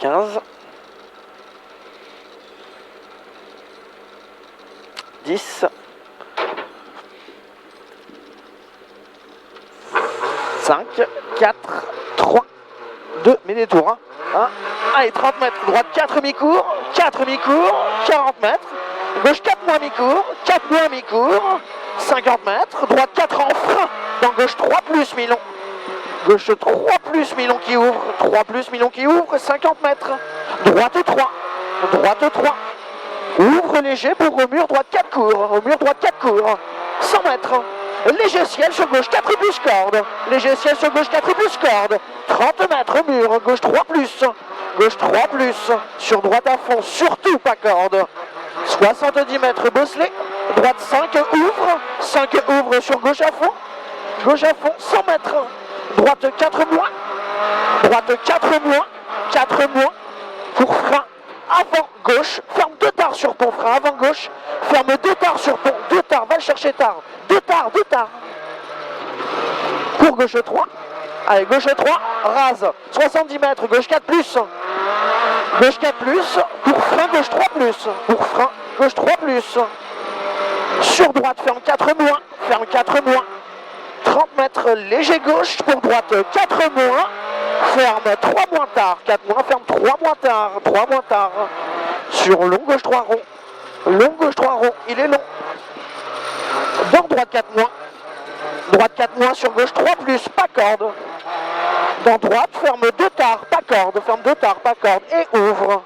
15. 10. 5, 4, 3, 2, mets des tours. Hein. Allez, 30 mètres, droite 4 mi-cours, 4 mi-cours, 40 mètres. Gauche 4 moins mi-cours, 4 moins mi-cours, 50 mètres. Droite 4 en frein, dans gauche 3 plus mi-long. Gauche 3 plus mi-long qui ouvre, 3 plus mi-long qui ouvre, 50 mètres. Droite 3, droite 3. Ouvre léger pour au mur droite 4 cours, au mur droite 4 cours, 100 mètres. Léger ciel sur gauche 4 plus corde. Léger ciel sur gauche 4 plus corde. 30 mètres mur, gauche 3 plus. Gauche 3 plus. Sur droite à fond, surtout pas corde. 70 mètres bosselet. Droite 5 ouvre. 5 ouvre sur gauche à fond. Gauche à fond, 100 mètres. Droite 4 moins. Droite 4 moins. 4 moins. Pour frein. Avant gauche. Ferme 2 tards sur pont. Frein avant gauche. Ferme 2 tards sur pont. 2 tards. Va le chercher tard. 2 tards, 2 tards. Pour gauche 3. Allez, gauche 3, rase. 70 mètres, gauche 4 plus. Gauche 4 plus. Pour frein, gauche 3 plus. Pour frein, gauche 3 plus. Sur droite, ferme 4 moins. Ferme 4 moins. 30 mètres, léger gauche. Pour droite, 4 moins. Ferme 3 moins tard. 4 moins, ferme 3 moins tard. 3 moins tard. Sur long, gauche 3 rond. Long, gauche 3 rond. Il est long. Dans droite 4 moins. Droite 4 moins sur gauche 3 plus, pas corde. Dans droite, ferme 2 tards, pas corde. Ferme 2 tards, pas corde. Et ouvre.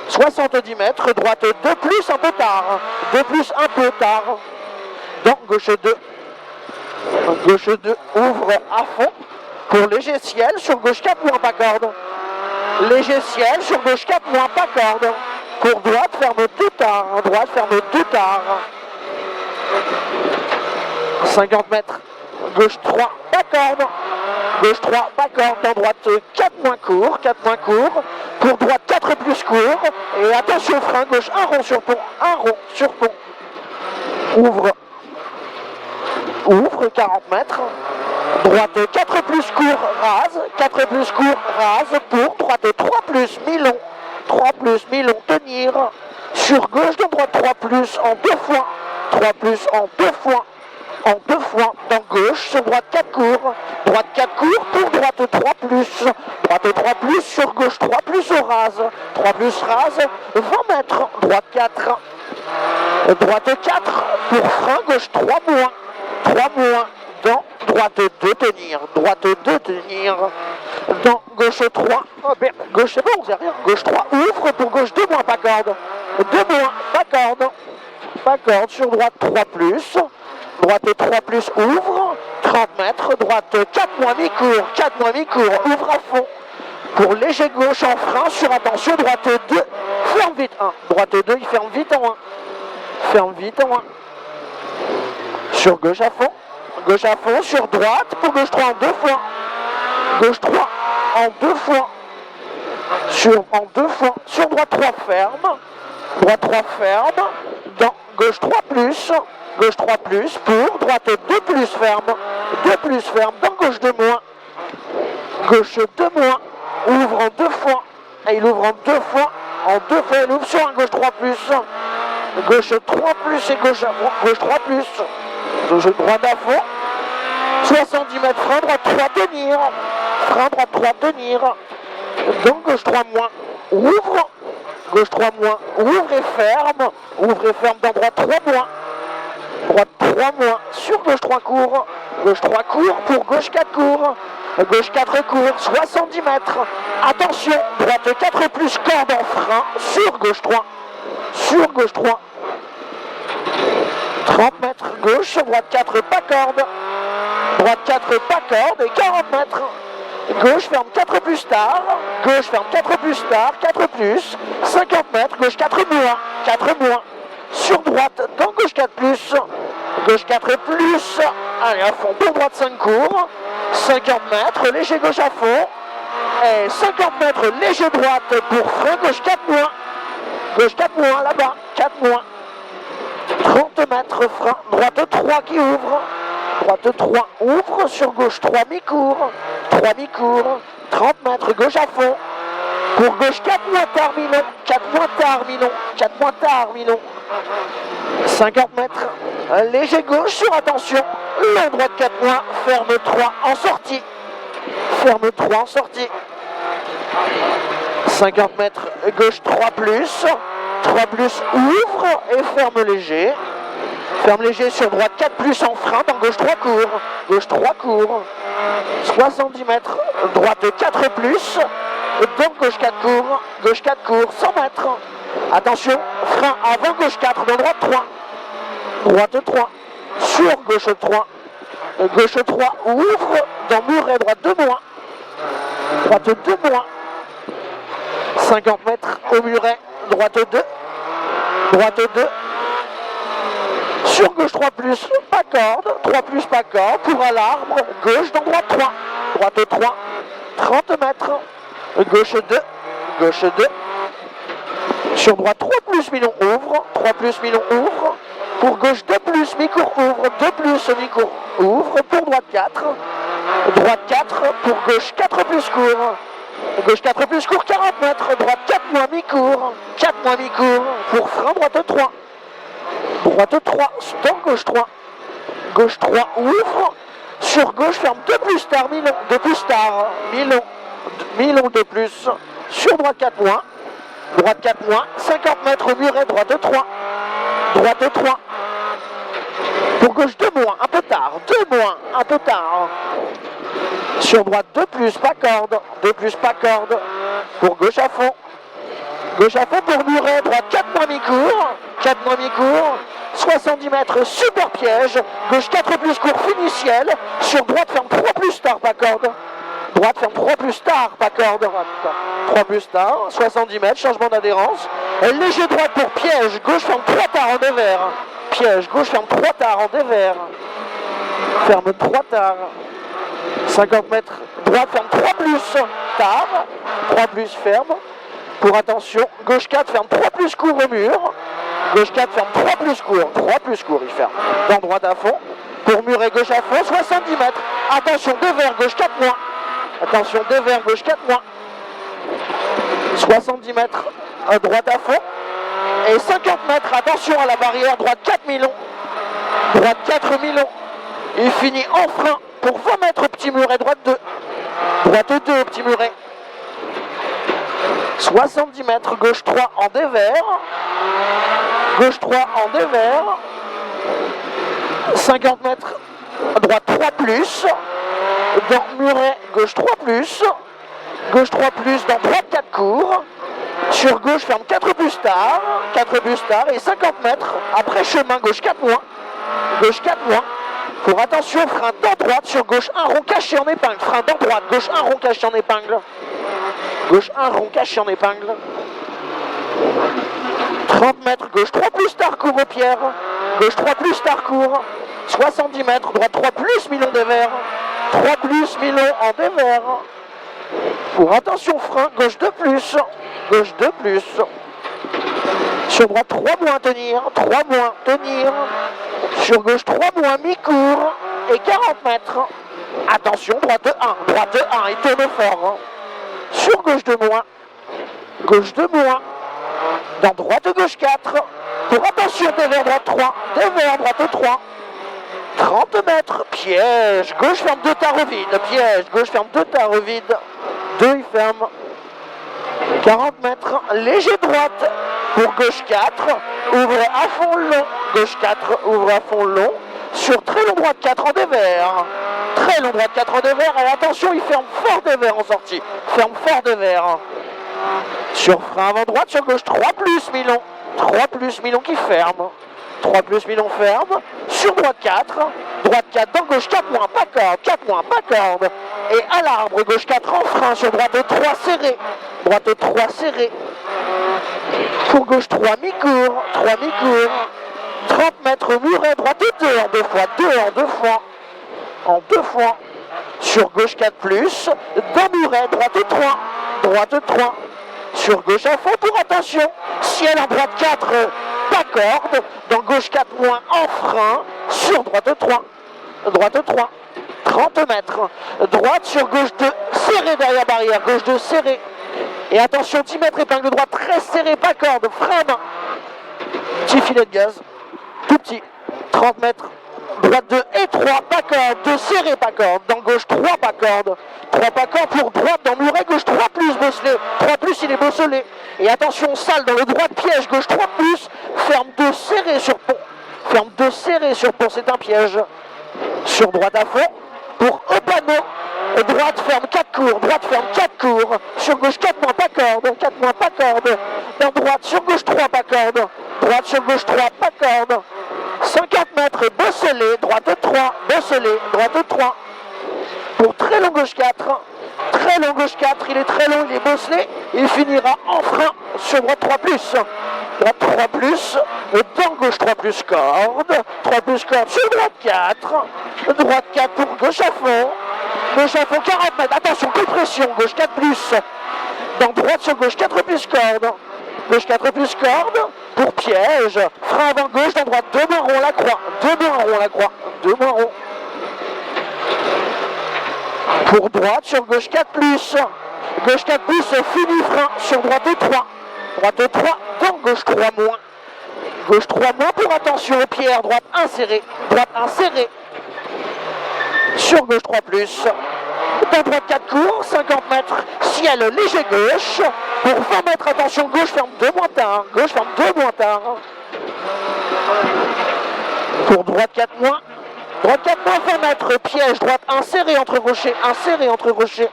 70 mètres, droite 2 plus, un peu tard. 2 plus, un peu tard. Dans gauche 2. Gauche 2, ouvre à fond. Pour léger ciel, sur gauche 4 moins, pas corde. Léger ciel, sur gauche 4 moins, pas corde. Pour droite, ferme 2 tards. Droite, ferme 2 tards. 50 mètres, gauche 3, pas corde. Gauche 3, pas corde. Dans droite 4 moins court, 4 moins court. Pour droite 4 plus court. Et attention frein, gauche 1 rond sur pont, 1 rond sur pont. Ouvre. Ouvre 40 mètres. Droite 4 plus court, rase. 4 plus court, rase. Pour droite 3 plus, mi-long. 3 plus, mi-long, tenir. Sur gauche, dans droite 3 plus, en 2 fois. 3 plus, en 2 fois. En 2 fois, dans gauche, sur droite 4 cours, droite 4 cours, pour droite 3 plus, droite 3 plus, sur gauche 3 plus au rase, 3 plus rase, 20 mètres, droite 4, droite 4, pour frein, gauche 3 moins, 3 moins, dans droite 2 tenir, droite 2 tenir, dans gauche 3, oh merde, gauche c'est bon, c'est rien, gauche 3 ouvre, pour gauche 2 moins, pas corde, 2 moins, pas corde, sur droite 3 plus, droite 3 plus ouvre, 30 mètres, droite 4 moins mi-cours, 4 moins mi-cours, ouvre à fond. Pour léger gauche en frein, sur attention, droite 2, ferme vite 1. Droite 2, il ferme vite en 1. Ferme vite en 1. Sur gauche à fond, sur droite, pour gauche 3 en 2 fois. Gauche 3 en 2 fois. En 2 fois, sur droite 3 ferme. Droite 3 ferme, dans gauche 3 plus. Gauche 3 plus, pour, droite 2 plus ferme, 2 plus ferme, dans gauche 2 moins, gauche 2 moins, ouvre en 2 fois, et il ouvre en 2 fois, il ouvre sur un gauche 3 plus, gauche 3 plus et gauche 3 plus, gauche droite à fond, 70 mètres, frein droite 3 tenir, frein droite 3 tenir, donc gauche 3 moins, ouvre, gauche 3 moins, ouvre et ferme dans droite 3 moins, droite 3 moins, sur gauche 3 court, gauche 3 court, pour gauche 4 court, gauche 4 court, 70 mètres, attention, droite 4 plus, corde en frein, sur gauche 3, 30 mètres, gauche, sur droite 4, pas corde, droite 4, pas corde, et 40 mètres, gauche ferme 4 plus tard, gauche ferme 4 plus tard, 4 plus, 50 mètres, gauche 4 moins, sur droite, dans gauche 4 plus, allez à fond, pour droite 5 cours, 50 mètres, léger gauche à fond, et 50 mètres, léger droite pour frein, gauche 4 moins, là-bas, 4 moins, 30 mètres, frein, droite 3 qui ouvre, droite 3 ouvre, sur gauche 3 mi-cours, 30 mètres, gauche à fond, Pour gauche 4 moins tard Milon, 4 moins tard Milon, 4 moins tard Milon. 50 mètres, léger gauche sur attention, long droite 4 moins, ferme 3 en sortie. Ferme 3 en sortie. 50 mètres, gauche 3 plus, 3 plus ouvre et ferme léger. Ferme léger sur droite 4 plus en frein, dans gauche 3 court, gauche 3 court. 70 mètres, droite 4 plus, donc gauche 4 court, gauche 4 court, 100 mètres. Attention, frein avant gauche 4, dans droite 3. Droite 3, sur gauche 3. Gauche 3 ouvre, dans muret droite 2 moins. Droite 2 moins. 50 mètres au muret, droite 2. Droite 2. Sur gauche 3 plus, pas corde, 3 plus pas corde, pour à l'arbre, gauche dans droite 3. Droite 3, 30 mètres. Gauche 2, gauche 2. Sur droite 3 plus Milon ouvre, 3 plus Milon ouvre. Pour gauche 2 plus, mi-court ouvre, 2 plus, mi-court ouvre. Pour droite 4, droite 4, pour gauche 4 plus court. Gauche 4 plus court, 40 mètres, droite 4 moins mi-court, 4 moins mi-court. Pour frein, droite 3. Droite 3, dans gauche 3. Gauche 3 ouvre. Sur gauche ferme 2 plus tard, Milon, 2 plus tard, Milon. Milon 2 plus. Sur droite 4 moins. Droite 4 moins, 50 mètres au muret, droite 3. Droite 3. Pour gauche 2 moins, un peu tard. 2 moins, un peu tard. Sur droite 2 plus, pas corde. 2 plus, pas corde. Pour gauche à fond. Gauche à fond pour muret, droite 4 moins mi-court. 4 moins mi-court. 70 mètres, super piège. Gauche 4 plus court, finiciel. Sur droite ferme 3 plus tard, pas corde. Droite ferme 3 plus tard, pas corde. 3 plus tard, 70 mètres, changement d'adhérence. Léger droite pour piège, gauche ferme 3 tard en dévers. Piège, gauche ferme 3 tard en dévers. Ferme 3 tard. 50 mètres, droite ferme 3 plus tard. 3 plus ferme. Pour attention, gauche 4 ferme 3 plus court au mur. Gauche 4 ferme 3 plus court. 3 plus court, il ferme. Dans droite à fond. Pour muret gauche à fond, 70 mètres. Attention, dévers, gauche 4 moins. Attention, dévers, gauche 4 moins. 70 mètres, à droite à fond. Et 50 mètres, attention à la barrière, droite 4 Milon. Droite 4 Milon. Il finit en frein pour 20 mètres, petit muret, droite 2. Droite 2, petit muret. 70 mètres, gauche 3 en dévers. Gauche 3 en dévers. 50 mètres, droite 3 plus. Dans muret, gauche 3 plus. Gauche 3 plus, dans droite 4 court. Sur gauche, ferme 4 plus tard. 4 plus tard et 50 mètres. Après chemin, gauche 4 moins. Gauche 4 moins. Pour attention, frein dans droite. Sur gauche, un rond caché en épingle. Frein dans droite. Gauche, un rond caché en épingle. Gauche, un rond caché en épingle. 30 mètres, gauche 3 plus tard court aux pierres. Gauche 3 plus tard court. 70 mètres, droite 3 plus Milon dévers. 3 plus Milon en dévers. Pour attention frein, gauche 2 plus. Gauche 2 plus. Sur droite 3 moins tenir. 3 moins tenir. Sur gauche 3 moins mi-court. Et 40 mètres. Attention, droite 1. Droite 1, il tourne fort. Sur gauche 2 moins. Gauche 2 moins. Dans droite gauche 4. Pour attention, dévers droite 3. Dévers droite 3. 30 mètres, piège, gauche ferme 2 tard au vide, piège, gauche ferme 2 tard au vide, 2 il ferme, 40 mètres, léger droite, pour gauche 4, ouvrez à fond long, gauche 4, ouvrez à fond long, sur très long droite 4 en dévers, très long droite 4 en dévers, et attention il ferme fort dévers en sortie, ferme fort dévers, sur frein avant droite, sur gauche 3 plus Milon, 3 plus Milon qui ferme. 3 plus Milon ferme, sur droite 4 dans gauche 4 moins, pas corde, 4 moins, pas corde, et à l'arbre, gauche 4 en frein, sur droite 3 serré, droite 3 serré, pour gauche 3 mi-court, 3 mi-court, 30 mètres muret, droite 2 en 2 fois, 2 en 2 fois, en 2 fois, sur gauche 4 plus, dans muret, droite 3, sur gauche à fond pour attention, ciel en droite 4, pas corde, dans gauche 4 moins en frein, sur droite 3, 30 mètres, droite sur gauche 2, serré derrière barrière, gauche 2 serré, Et attention, 10 mètres, épingle droite, très serré, pas corde, frein à main. Petit filet de gaz, tout petit, 30 mètres. Droite 2 et 3, pas corde, 2 serré, pas corde. Dans gauche 3, pas corde. 3 pas corde pour droite dans muret, gauche 3 plus bosselé. 3 plus, il est bosselé. Et attention, salle dans le droit de piège, gauche 3 plus. Ferme 2 serré sur pont. Ferme 2 serré sur pont, c'est un piège. Sur droite à fond, pour Opano. Droite ferme 4 cours, droite ferme 4 cours. Sur gauche 4 moins, pas corde. 4 moins, pas corde. Dans droite, sur gauche 3, pas corde. Droite sur gauche 3, pas corde. 50 mètres, bosselé, droite 3, bosselé, droite 3. Pour très long gauche 4, très long gauche 4, il est très long, il est bosselé, il finira en frein sur droite 3 plus. Droite 3 plus, dans gauche 3 plus corde, 3 plus corde sur droite 4, droite 4 pour gauche à fond 40 mètres, attention, compression, gauche 4 plus, dans droite sur gauche 4 plus corde, gauche 4 plus corde, pour piège, frein avant gauche, dans droite, 2 mains rond la croix, 2 mains rond la croix, 2 mains rond. Pour droite, sur gauche 4 plus, gauche 4 plus, fini frein, sur droite 3, droite 3, dans gauche 3 moins. Gauche 3 moins pour attention au pierre, droite insérée, droite insérée. Sur gauche 3 plus, dans droite 4 cours, 50 mètres, ciel léger gauche. Pour 20 mètres, attention, gauche ferme 2 moins tard, gauche ferme 2 moins tard. Pour droite 4 moins, droite 4 moins 20 mètres, piège, droite insérée entre rochers, insérée entre rochers.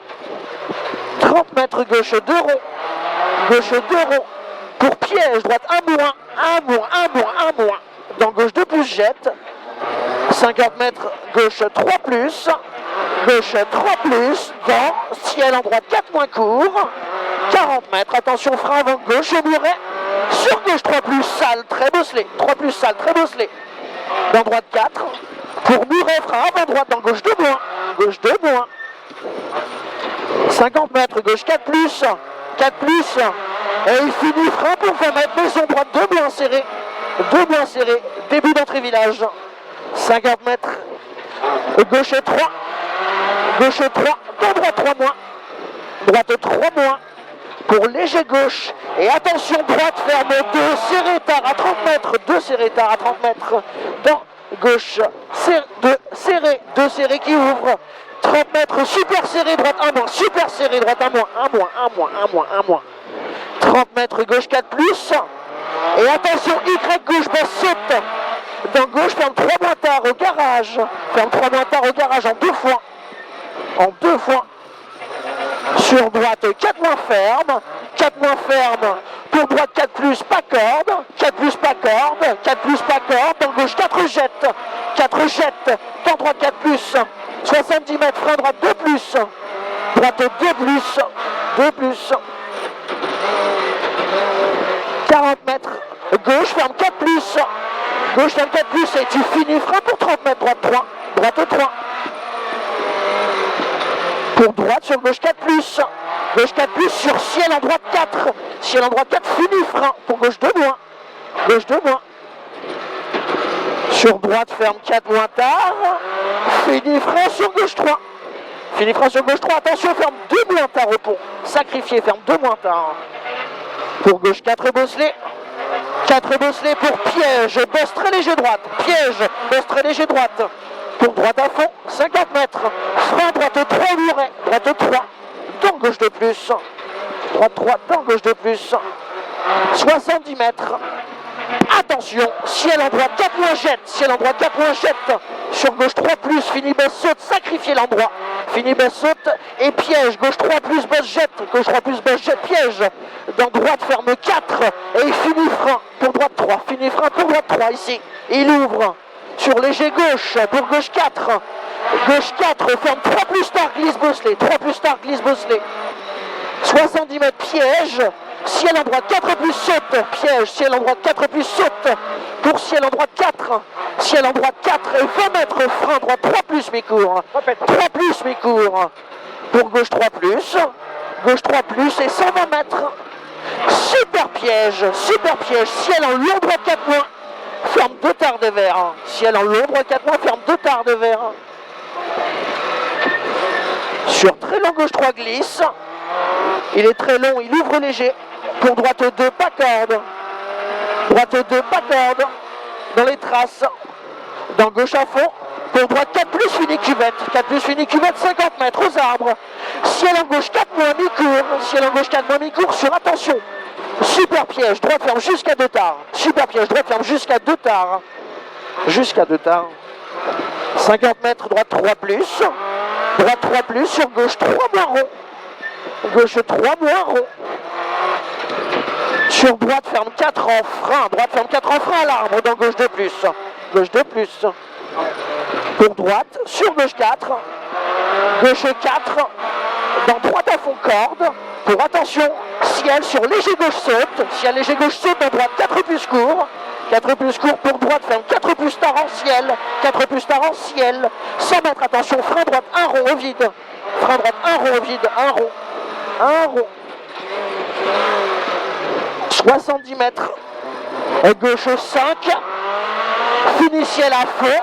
30 mètres, gauche 2 ronds, gauche 2 ronds. Pour piège, droite 1 moins, 1 moins, 1 moins, 1 moins. Dans gauche 2 plus jette. 50 mètres, gauche 3 plus, gauche 3 plus, dans ciel en droite 4 moins court, 40 mètres, attention frein avant gauche au muret, sur gauche 3 plus, salle, très bosselé, 3 plus, salle, très bosselé, dans droite 4, pour muret, frein avant droite, dans gauche 2 moins, gauche 2 moins, 50 mètres, gauche 4 plus, 4 plus, et il finit frein pour 20 mètres, maison droite 2 moins serré, début d'entrée village. 50 mètres, gauche 3, dans droite 3 moins, droite 3 moins, pour léger gauche, et attention droite ferme 2, serré tard à 30 mètres, 2 serré tard à 30 mètres, dans gauche, 2 serré qui ouvre, 30 mètres, super serré, droite 1 moins, super serré, droite 1 moins, 1 moins, 1 moins, 1 moins, 1 moins, 30 mètres, gauche 4 plus, et attention, Y gauche, basse saute. Dans gauche, ferme 3 moins tard au garage. Ferme 3 moins tard au garage en 2 fois. En 2 fois. Sur droite, 4 moins ferme. 4 moins ferme. Pour droite, 4 plus, pas corde. 4 plus, pas corde. 4 plus, pas corde. Dans gauche, 4 jette. 4 jette. Dans droite, 4 plus. 70 mètres, frein droite, 2 plus. Droite, 2 plus. 2 plus. 40 mètres. Gauche, ferme 4 plus. Gauche 24 plus et tu finis frein pour 30 mètres, droite 3, droite 3. Pour droite sur gauche 4 plus, gauche 4 plus sur ciel en droite 4. Ciel en droite 4, fini frein pour gauche 2 moins, gauche 2 moins. Sur droite ferme 4 moins tard, fini frein sur gauche 3. Fini frein sur gauche 3, attention ferme 2 moins tard au pont, sacrifié ferme 2 moins tard. Pour gauche 4 bosselé. 4 bosselés pour piège, bosse très léger droite, piège, bosse très léger droite, pour droite à fond, 50 mètres, frein droite 3 muret, droite 3, dans gauche de plus, droite 3, dans gauche de plus, 70 mètres, attention, ciel en droite 4 moins jette, ciel en droite 4 moins jette, sur gauche 3 plus, fini baisse saute, sacrifier l'endroit, fini baisse saute et piège, gauche 3 plus, bosse jette, gauche 3 plus, bosse jette, piège, dans droite ferme 4 et il finit frein pour droite 3, fini frein pour droite 3 ici, il ouvre sur léger gauche pour gauche 4, gauche 4 ferme 3 plus tard, glisse bosselé, 3 plus tard, glisse bosselé, 70 mètres piège, ciel en droite 4 plus saute, piège, ciel en droite 4 plus saute, pour ciel en droite 4, ciel en droite 4 et 20 mètres frein droite 3 plus mi-court, 3 plus mi-court, pour gauche 3 plus et 120 mètres, super piège, ciel en long droite 4 moins, ferme 2 tards de verre, ciel en long droite 4 moins, ferme 2 tards de verre, sur très long gauche 3 glisse, Il est très long, il ouvre léger. Pour droite 2, pas corde. Droite 2, pas corde. Dans les traces. Dans gauche à fond. Pour droite 4 plus, fini cuvette. 4 plus, fini cuvette, 50 mètres aux arbres. Ciel en gauche 4 moins, mi-court. Ciel en gauche 4 moins, mi-court sur attention. Super piège, droite ferme jusqu'à 2 tards. Super piège, droite ferme jusqu'à 2 tards. Jusqu'à 2 tards. 50 mètres, droite 3 plus. Droite 3 plus, sur gauche 3 moins rond. Gauche 3 moins rond. Sur droite ferme 4 en frein. Droite ferme 4 en frein à l'arbre. Dans gauche 2 plus. Gauche 2 plus. Pour droite, sur gauche 4. Gauche 4. Dans droite à fond corde. Pour attention, ciel sur léger gauche saute. Ciel léger gauche saute, dans droite 4 plus court. 4 plus court pour droite, ferme 4 plus tard en ciel. 4 plus tard en ciel. 100 mètres, attention, frein droite, 1 rond au vide. Frein droite, 1 rond au vide, 1 rond. 1 rond. 70 mètres. Gauche 5. Fini ciel à fond.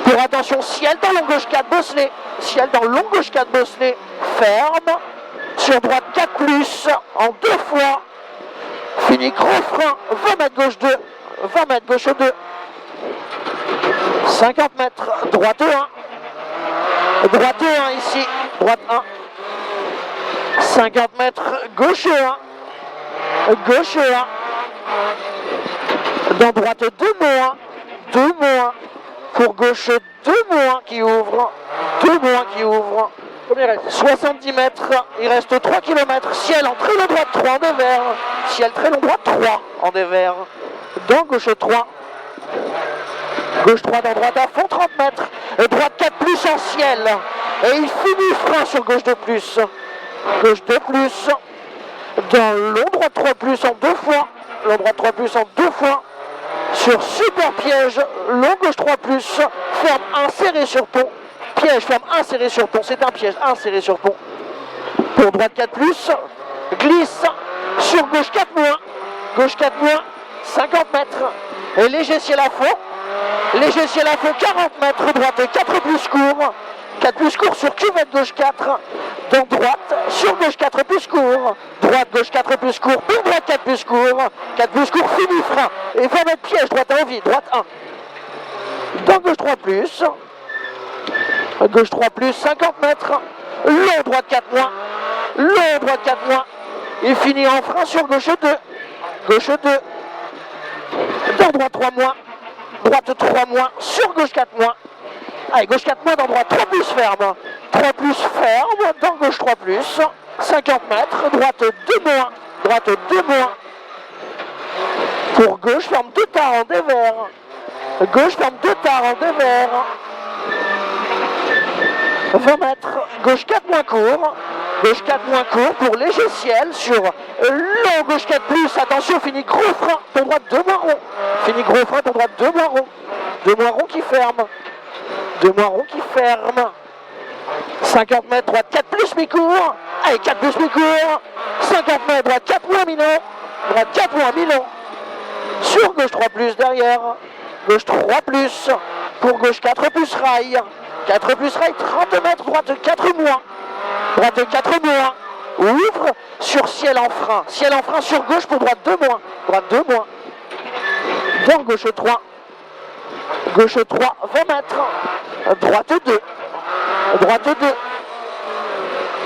Pour attention, ciel dans long gauche 4 bosselé. Ciel dans long gauche 4 bosselé. Ferme. Sur droite 4 plus. En 2 fois. Fini gros frein. 20 mètres gauche 2. 20 mètres gauche 2. 50 mètres. Droite 1. Droite 1 ici. Droite 1. 50 mètres. Gauche 1. Gauche 1. Dans droite 2 moins. 2 moins. Pour gauche 2 moins qui ouvre. 2 moins qui ouvre. 70 mètres. Il reste 3 km. Ciel en très long droite 3 en dévers. Ciel très long droite 3 en dévers. Dans gauche 3. Gauche 3 dans droite à fond 30 mètres. Et droite 4 plus en ciel. Et il finit frein sur gauche 2 plus. Gauche 2 plus. Dans long droite 3 plus en 2 fois. Long droite 3 plus en 2 fois. Sur super piège. Long gauche 3 plus. Ferme inséré sur pont. Piège, ferme inséré sur pont. C'est un piège inséré sur pont. Pour droite 4 plus. Glisse. Sur gauche 4 moins. Gauche 4 moins. 50 mètres. Et léger ciel à fond. Léger ciel à fond 40 mètres. Droite 4 plus court. 4 plus court sur cuvette gauche 4. Dans droite. Sur gauche 4 plus court. Droite gauche 4 plus court. Pour droite 4 plus court. 4 plus court fini frein. Et 20 mètres piège. Droite à envie. Droite 1. Dans gauche 3 plus. Gauche 3 plus. 50 mètres. Long droite 4 moins. Long droite 4 moins. Il finit en frein sur gauche 2. Gauche 2. Dans droite 3 moins. Droite 3 moins. Sur gauche 4 moins. Allez, gauche 4 moins dans droite 3 plus ferme. 3 plus ferme. Dans gauche 3 plus. 50 mètres. Droite 2 moins. Droite 2 moins. Pour gauche, ferme 2 tards en dévers. Gauche, ferme 2 tards en dévers. 20 mètres. Gauche 4 moins court. Gauche 4 moins court pour léger ciel sur long gauche 4 plus. Attention, fini gros frein. Ton droite 2 moins rond. Fini gros frein, ton droite 2 moins rond. 2 moins rond qui ferme. 2 moins rond qui ferme. 50 mètres, droite 4 plus mi-court. Allez, 4 plus mi-court. 50 mètres, droite 4 moins mi-long. Droite 4 moins mi-long. Sur gauche 3 plus derrière. Gauche 3 plus. Pour gauche 4 plus rail. 4 plus rail, 30 mètres, droite 4 moins. Droite 4 moins. Ouvre sur ciel en frein. Ciel en frein sur gauche pour droite 2 moins. Droite 2 moins. Dans gauche 3. Gauche 3, 20 mètres. Droite 2. Droite 2.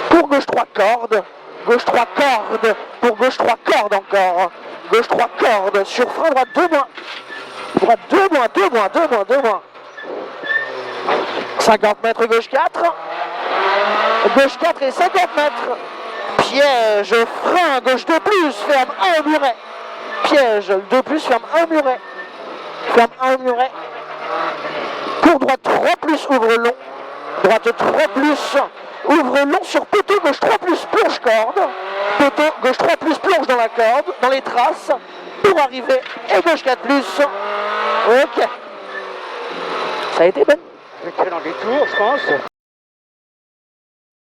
Pour gauche 3 cordes. Gauche 3 cordes. Pour gauche 3 cordes encore. Gauche 3 cordes. Sur frein droite 2 moins. Droite 2 moins, 2 moins, 2 moins, 2 moins. 50 mètres gauche 4. Gauche 4 et 50 mètres. Piège, frein, gauche 2 plus, ferme 1 au muret. Piège, 2 plus, ferme 1 au muret. Ferme 1 au muret. Pour droite 3 plus, ouvre long. Droite 3 plus, ouvre long sur poteau, gauche 3 plus, plonge corde. Poteau, gauche 3 plus, plonge dans la corde, dans les traces. Pour arriver, et gauche 4 plus. Ok. Ça a été Ben. Excellent détour, je pense.